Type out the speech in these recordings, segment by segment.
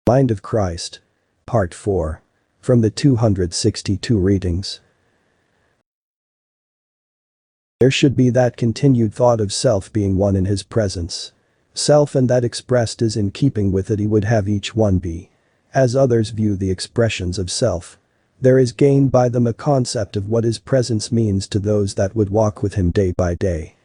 Mind of Christ. Part 4. From the 262 readings. There should be that continued thought of self being one in his presence. Self, and that expressed is in keeping with it he would have each one be. As others view the expressions of self, there is gained by them a concept of what his presence means to those that would walk with him day by day.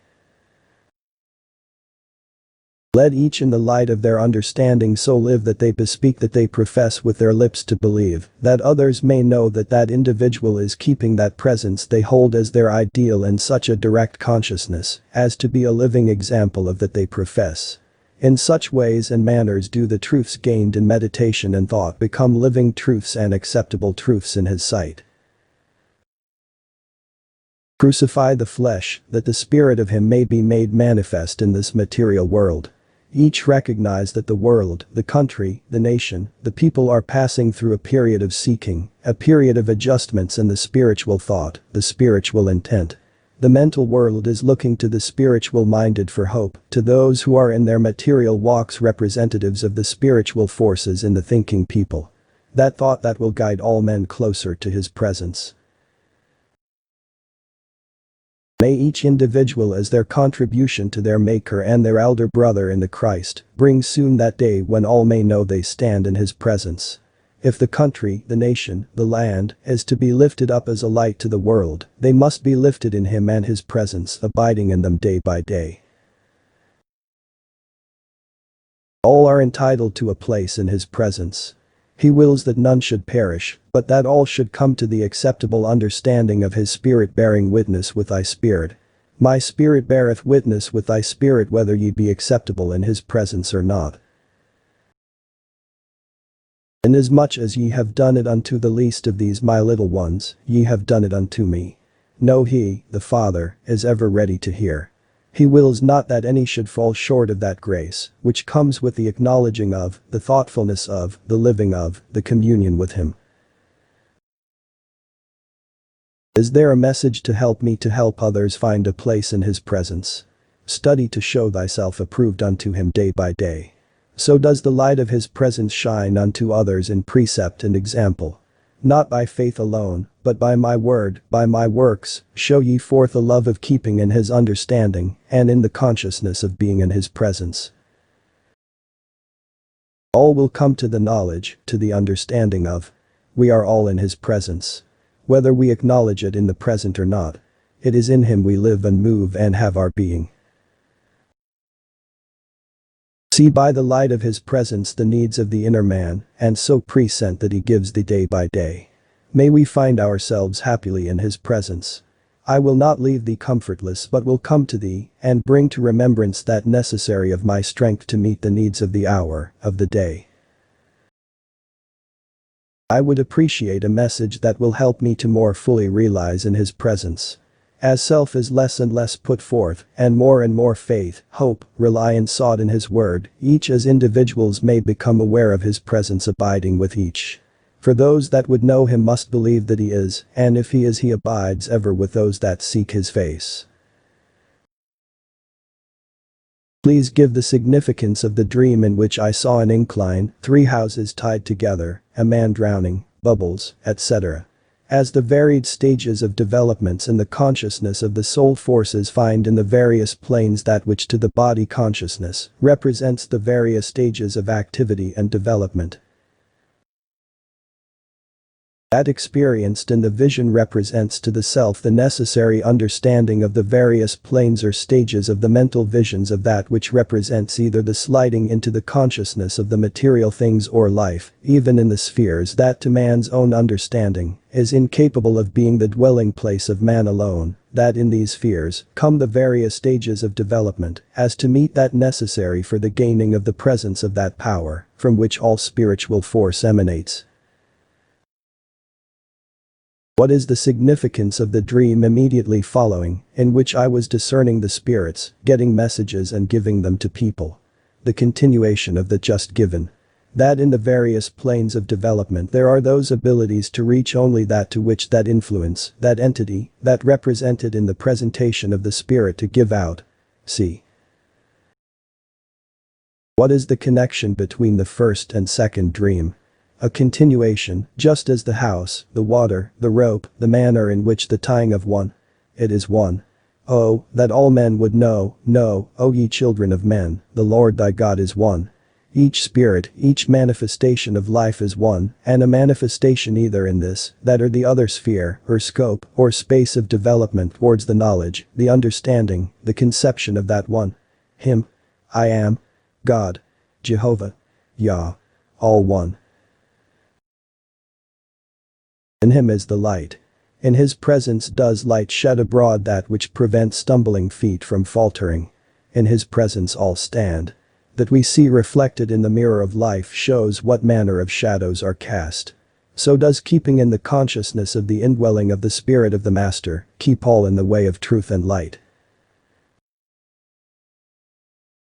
Let each in the light of their understanding so live that they bespeak that they profess with their lips to believe, that others may know that that individual is keeping that presence they hold as their ideal in such a direct consciousness as to be a living example of that they profess. In such ways and manners do the truths gained in meditation and thought become living truths and acceptable truths in his sight. Crucify the flesh, that the spirit of him may be made manifest in this material world. Each recognize that the world, the country, the nation, the people are passing through a period of seeking, a period of adjustments in the spiritual thought, the spiritual intent. The mental world is looking to the spiritual-minded for hope, to those who are in their material walks representatives of the spiritual forces in the thinking people. That thought that will guide all men closer to his presence. May each individual as their contribution to their Maker and their elder brother in the Christ bring soon that day when all may know they stand in his presence. If the country, the nation, the land is to be lifted up as a light to the world, they must be lifted in him and his presence abiding in them day by day. All are entitled to a place in his presence. He wills that none should perish, but that all should come to the acceptable understanding of his Spirit bearing witness with thy spirit. My spirit beareth witness with thy spirit whether ye be acceptable in his presence or not. Inasmuch as ye have done it unto the least of these my little ones, ye have done it unto me. Know he, the Father, is ever ready to hear. He wills not that any should fall short of that grace, which comes with the acknowledging of, the thoughtfulness of, the living of, the communion with him. Is there a message to help me to help others find a place in his presence? Study to show thyself approved unto him day by day. So does the light of his presence shine unto others in precept and example. Not by faith alone, but by my word, by my works, show ye forth a love of keeping in his understanding, and in the consciousness of being in his presence. All will come to the knowledge, to the understanding of. We are all in his presence. Whether we acknowledge it in the present or not. It is in him we live and move and have our being. See by the light of his presence the needs of the inner man, and so present that he gives thee day by day. May we find ourselves happily in his presence. I will not leave thee comfortless but will come to thee, and bring to remembrance that necessary of my strength to meet the needs of the hour, of the day. I would appreciate a message that will help me to more fully realize in his presence. As self is less and less put forth, and more faith, hope, reliance sought in his word, each as individuals may become aware of his presence abiding with each. For those that would know him must believe that he is, and if he is he abides ever with those that seek his face. Please give the significance of the dream in which I saw an incline, 3 houses tied together, a man drowning, bubbles, etc. As the varied stages of developments in the consciousness of the soul forces find in the various planes that which to the body consciousness represents the various stages of activity and development. That experienced in the vision represents to the self the necessary understanding of the various planes or stages of the mental visions of that which represents either the sliding into the consciousness of the material things or life, even in the spheres that to man's own understanding is incapable of being the dwelling place of man alone, that in these spheres come the various stages of development as to meet that necessary for the gaining of the presence of that power from which all spiritual force emanates. What is the significance of the dream immediately following, in which I was discerning the spirits, getting messages and giving them to people? The continuation of the just given. That in the various planes of development there are those abilities to reach only that to which that influence, that entity, that represented in the presentation of the spirit to give out. See. What is the connection between the first and second dream? A continuation, just as the house, the water, the rope, the manner in which the tying of one. It is one. Oh, that all men would know, O ye children of men, the Lord thy God is one. Each spirit, each manifestation of life is one, and a manifestation either in this, that or the other sphere, or scope, or space of development towards the knowledge, the understanding, the conception of that one. Him. I am. God. Jehovah. Yah. All one. In him is the light. In his presence does light shed abroad that which prevents stumbling feet from faltering. In his presence all stand. That we see reflected in the mirror of life shows what manner of shadows are cast. So does keeping in the consciousness of the indwelling of the Spirit of the Master keep all in the way of truth and light.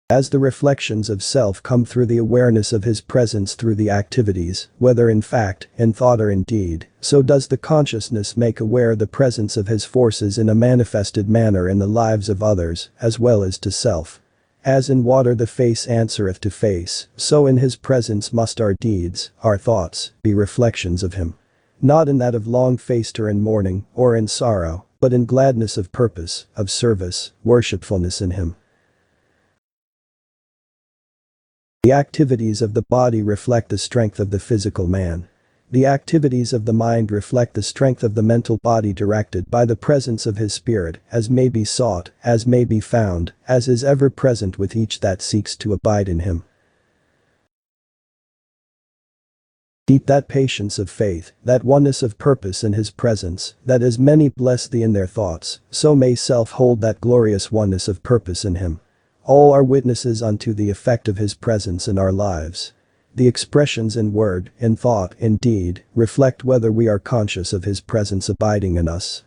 As the reflections of self come through the awareness of his presence through the activities, whether in fact, in thought or in deed, so does the consciousness make aware the presence of his forces in a manifested manner in the lives of others, as well as to self. As in water the face answereth to face, so in his presence must our deeds, our thoughts, be reflections of him. Not in that of long-faced or in mourning, or in sorrow, but in gladness of purpose, of service, worshipfulness in him. The activities of the body reflect the strength of the physical man. The activities of the mind reflect the strength of the mental body directed by the presence of his spirit, as may be sought, as may be found, as is ever present with each that seeks to abide in him. Keep that patience of faith, that oneness of purpose in his presence, that as many bless thee in their thoughts, so may self hold that glorious oneness of purpose in him. All are witnesses unto the effect of his presence in our lives. The expressions in word, in thought, in deed, reflect whether we are conscious of his presence abiding in us.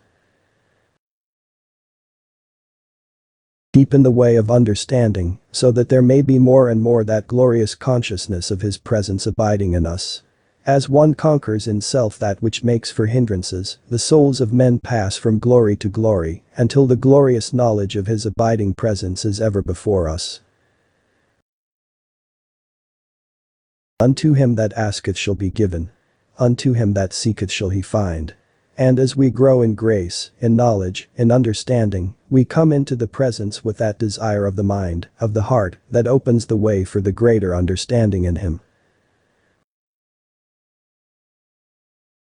Keep in the way of understanding, so that there may be more and more that glorious consciousness of his presence abiding in us. As one conquers in self that which makes for hindrances, the souls of men pass from glory to glory, until the glorious knowledge of his abiding presence is ever before us. Unto him that asketh shall be given. Unto him that seeketh shall he find. And as we grow in grace, in knowledge, in understanding, we come into the presence with that desire of the mind, of the heart, that opens the way for the greater understanding in him.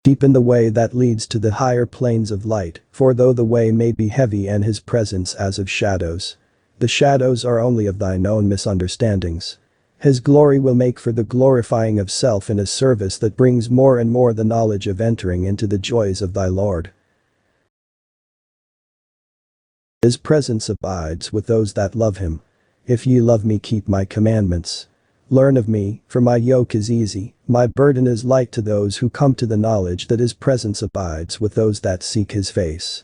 Keep in the way that leads to the higher planes of light, for though the way may be heavy and his presence as of shadows, the shadows are only of thine own misunderstandings. His glory will make for the glorifying of self in a service that brings more and more the knowledge of entering into the joys of thy Lord. His presence abides with those that love him. If ye love me, keep my commandments. Learn of me, for my yoke is easy, my burden is light to those who come to the knowledge that his presence abides with those that seek his face.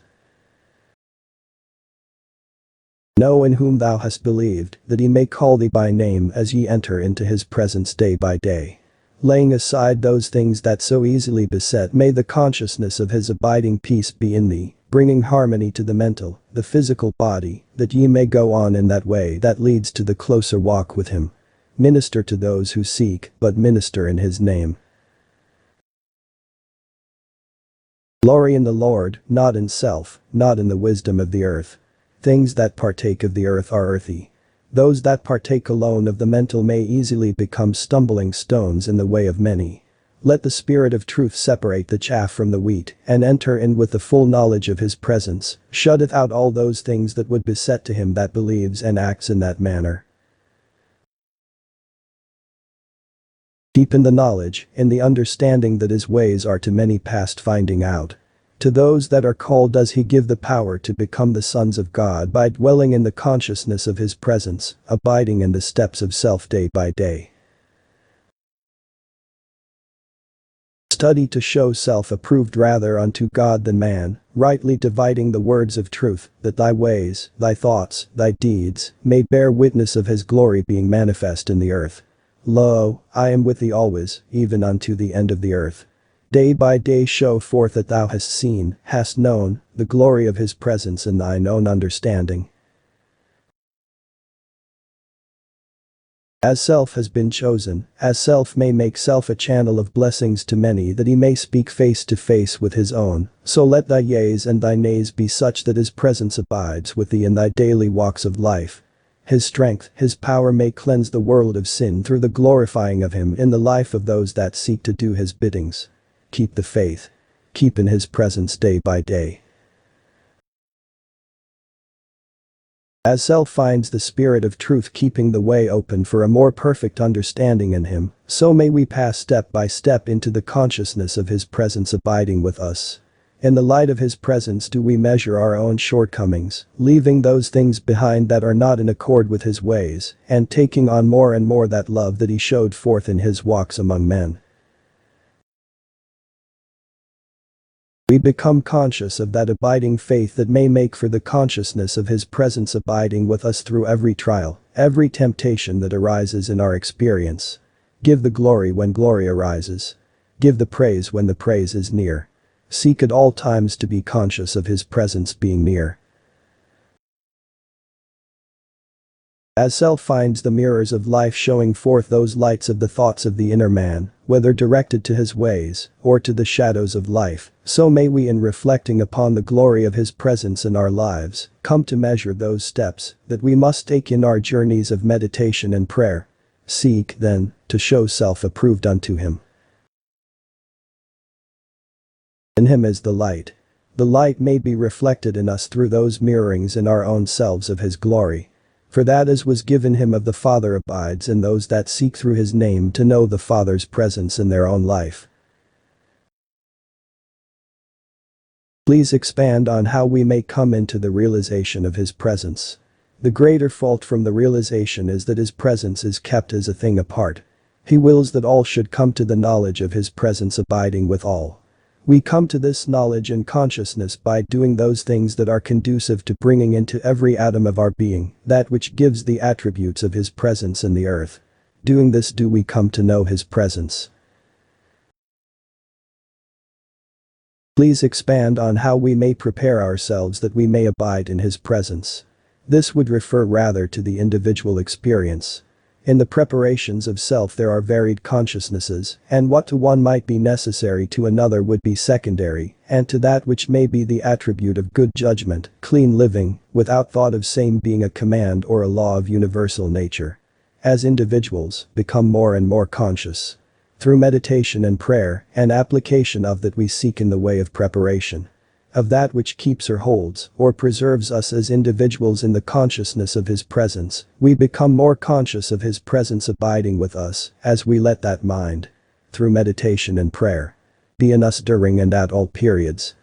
Know in whom thou hast believed, that he may call thee by name as ye enter into his presence day by day. Laying aside those things that so easily beset, may the consciousness of his abiding peace be in thee, bringing harmony to the mental, the physical body, that ye may go on in that way that leads to the closer walk with him. Minister to those who seek, but minister in his name. Glory in the Lord, not in self, not in the wisdom of the earth. Things that partake of the earth are earthy. Those that partake alone of the mental may easily become stumbling stones in the way of many. Let the Spirit of truth separate the chaff from the wheat, and enter in with the full knowledge of his presence, shutteth out all those things that would beset to him that believes and acts in that manner. Deep in the knowledge, in the understanding that his ways are to many past finding out. To those that are called does he give the power to become the sons of God by dwelling in the consciousness of his presence, abiding in the steps of self day by day. Study to show self approved rather unto God than man, rightly dividing the words of truth, that thy ways, thy thoughts, thy deeds, may bear witness of his glory being manifest in the earth. Lo, I am with thee always, even unto the end of the earth. Day by day show forth that thou hast seen, hast known, the glory of his presence in thine own understanding. As self has been chosen, as self may make self a channel of blessings to many that he may speak face to face with his own, so let thy yeas and thy nays be such that his presence abides with thee in thy daily walks of life. His strength, his power may cleanse the world of sin through the glorifying of him in the life of those that seek to do his biddings. Keep the faith. Keep in his presence day by day. As self finds the Spirit of truth keeping the way open for a more perfect understanding in him, so may we pass step by step into the consciousness of his presence abiding with us. In the light of his presence do we measure our own shortcomings, leaving those things behind that are not in accord with his ways, and taking on more and more that love that he showed forth in his walks among men. We become conscious of that abiding faith that may make for the consciousness of his presence abiding with us through every trial, every temptation that arises in our experience. Give the glory when glory arises. Give the praise when the praise is near. Seek at all times to be conscious of his presence being near. As self finds the mirrors of life showing forth those lights of the thoughts of the inner man, whether directed to his ways or to the shadows of life, so may we in reflecting upon the glory of his presence in our lives, come to measure those steps that we must take in our journeys of meditation and prayer. Seek, then, to show self approved unto him. In him is the light. The light may be reflected in us through those mirrorings in our own selves of his glory. For that as was given him of the Father abides in those that seek through his name to know the Father's presence in their own life. Please expand on how we may come into the realization of his presence. The greater fault from the realization is that his presence is kept as a thing apart. He wills that all should come to the knowledge of his presence abiding with all. We come to this knowledge and consciousness by doing those things that are conducive to bringing into every atom of our being that which gives the attributes of his presence in the earth. Doing this do we come to know his presence. Please expand on how we may prepare ourselves that we may abide in his presence. This would refer rather to the individual experience. In the preparations of self there are varied consciousnesses, and what to one might be necessary to another would be secondary, and to that which may be the attribute of good judgment, clean living, without thought of same being a command or a law of universal nature. As individuals, become more and more conscious. Through meditation and prayer, and application of that we seek in the way of preparation. Of that which keeps or holds or preserves us as individuals in the consciousness of his presence, we become more conscious of his presence abiding with us as we let that mind, through meditation and prayer, be in us during and at all periods.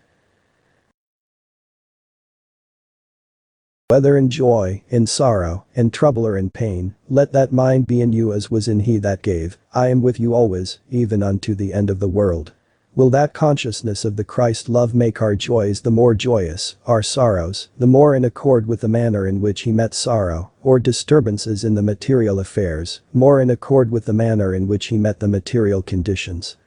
Whether in joy, in sorrow, in trouble or in pain, let that mind be in you as was in he that gave, I am with you always, even unto the end of the world. Will that consciousness of the Christ love make our joys the more joyous, our sorrows the more in accord with the manner in which he met sorrow, or disturbances in the material affairs, more in accord with the manner in which he met the material conditions.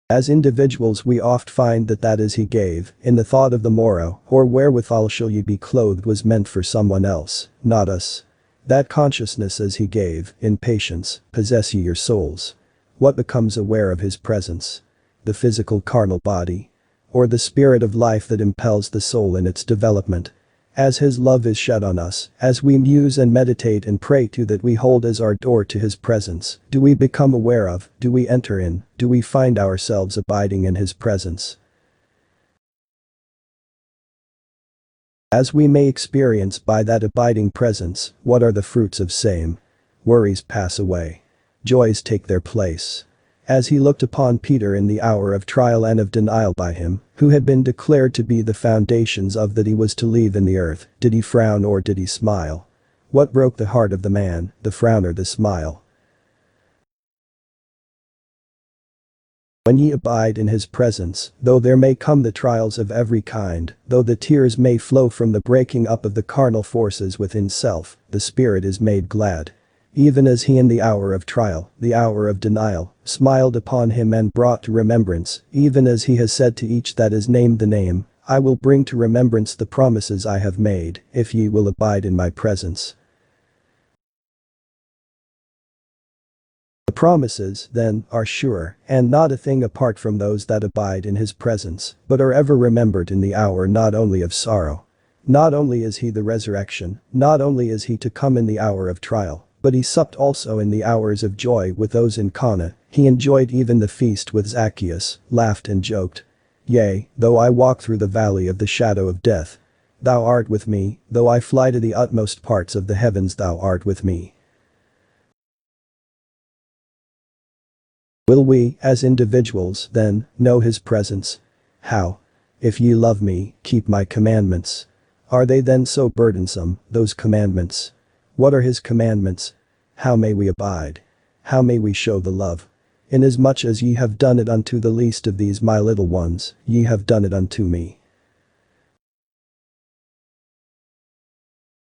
As individuals we oft find that as he gave, in the thought of the morrow, or wherewithal shall ye be clothed was meant for someone else, not us. That consciousness as he gave, in patience, possess ye your souls. What becomes aware of his presence? The physical carnal body? Or the spirit of life that impels the soul in its development? As his love is shed on us, as we muse and meditate and pray to that we hold as our door to his presence, do we become aware of, do we enter in, do we find ourselves abiding in his presence? As we may experience by that abiding presence, what are the fruits of same? Worries pass away. Joys take their place. As he looked upon Peter in the hour of trial and of denial by him, who had been declared to be the foundations of that he was to leave in the earth, did he frown or did he smile? What broke the heart of the man, the frown or the smile? When ye abide in his presence, though there may come the trials of every kind, though the tears may flow from the breaking up of the carnal forces within self, the spirit is made glad. Even as he in the hour of trial, the hour of denial, smiled upon him and brought to remembrance, even as he has said to each that is named the name, I will bring to remembrance the promises I have made, if ye will abide in my presence. promises, then, are sure, and not a thing apart from those that abide in his presence, but are ever remembered in the hour not only of sorrow. Not only is he the resurrection, not only is he to come in the hour of trial, but he supped also in the hours of joy with those in Cana, he enjoyed even the feast with Zacchaeus, laughed and joked. Yea, though I walk through the valley of the shadow of death, thou art with me, though I fly to the utmost parts of the heavens thou art with me. Will we, as individuals, then, know his presence? How? If ye love me, keep my commandments. Are they then so burdensome, those commandments? What are his commandments? How may we abide? How may we show the love? Inasmuch as ye have done it unto the least of these my little ones, ye have done it unto me.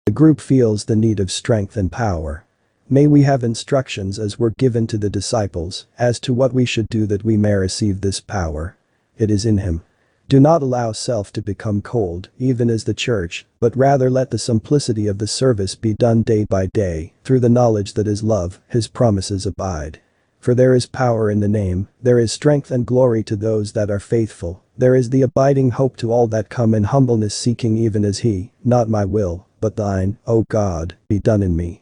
The group feels the need of strength and power. May we have instructions as were given to the disciples as to what we should do that we may receive this power. It is in him. Do not allow self to become cold, even as the church, but rather let the simplicity of the service be done day by day, through the knowledge that his love, his promises abide. For there is power in the name, there is strength and glory to those that are faithful, there is the abiding hope to all that come in humbleness seeking even as he, not my will, but thine, O God, be done in me.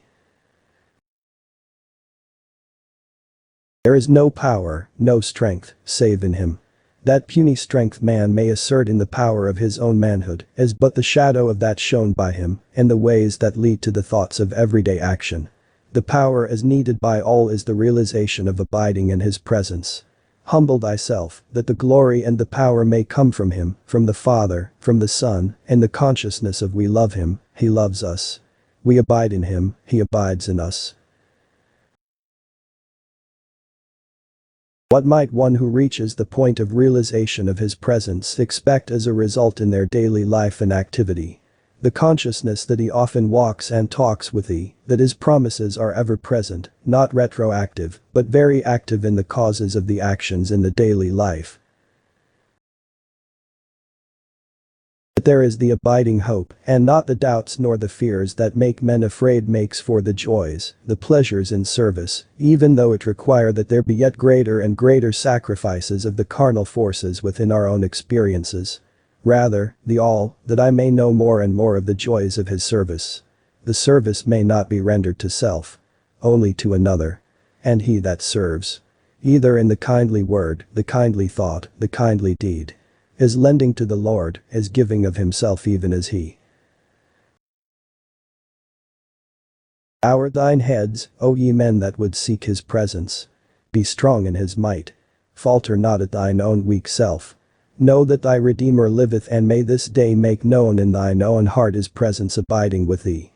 There is no power, no strength, save in him. That puny strength man may assert in the power of his own manhood is but the shadow of that shown by him and the ways that lead to the thoughts of everyday action. The power as needed by all is the realization of abiding in his presence. Humble thyself, that the glory and the power may come from him, from the Father, from the Son, and the consciousness of we love him, he loves us. We abide in him, he abides in us. What might one who reaches the point of realization of his presence expect as a result in their daily life and activity? The consciousness that he often walks and talks with thee, that his promises are ever present, not retroactive, but very active in the causes of the actions in the daily life. That there is the abiding hope, and not the doubts nor the fears that make men afraid makes for the joys, the pleasures in service, even though it require that there be yet greater and greater sacrifices of the carnal forces within our own experiences. Rather, the all, that I may know more and more of the joys of his service. The service may not be rendered to self, only to another. And he that serves, either in the kindly word, the kindly thought, the kindly deed, is lending to the Lord, is giving of himself even as he. Bow thine heads, O ye men that would seek his presence. Be strong in his might. Falter not at thine own weak self. Know that thy Redeemer liveth and may this day make known in thine own heart his presence abiding with thee.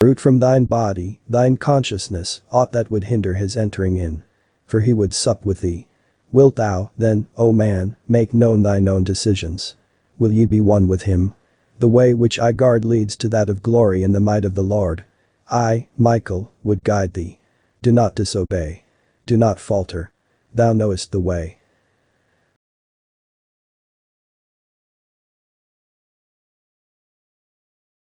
Root from thine body, thine consciousness, aught that would hinder his entering in. For he would sup with thee. Wilt thou, then, O man, make known thine own decisions? Will ye be one with him? The way which I guard leads to that of glory in the might of the Lord. I, Michael, would guide thee. Do not disobey. Do not falter. Thou knowest the way.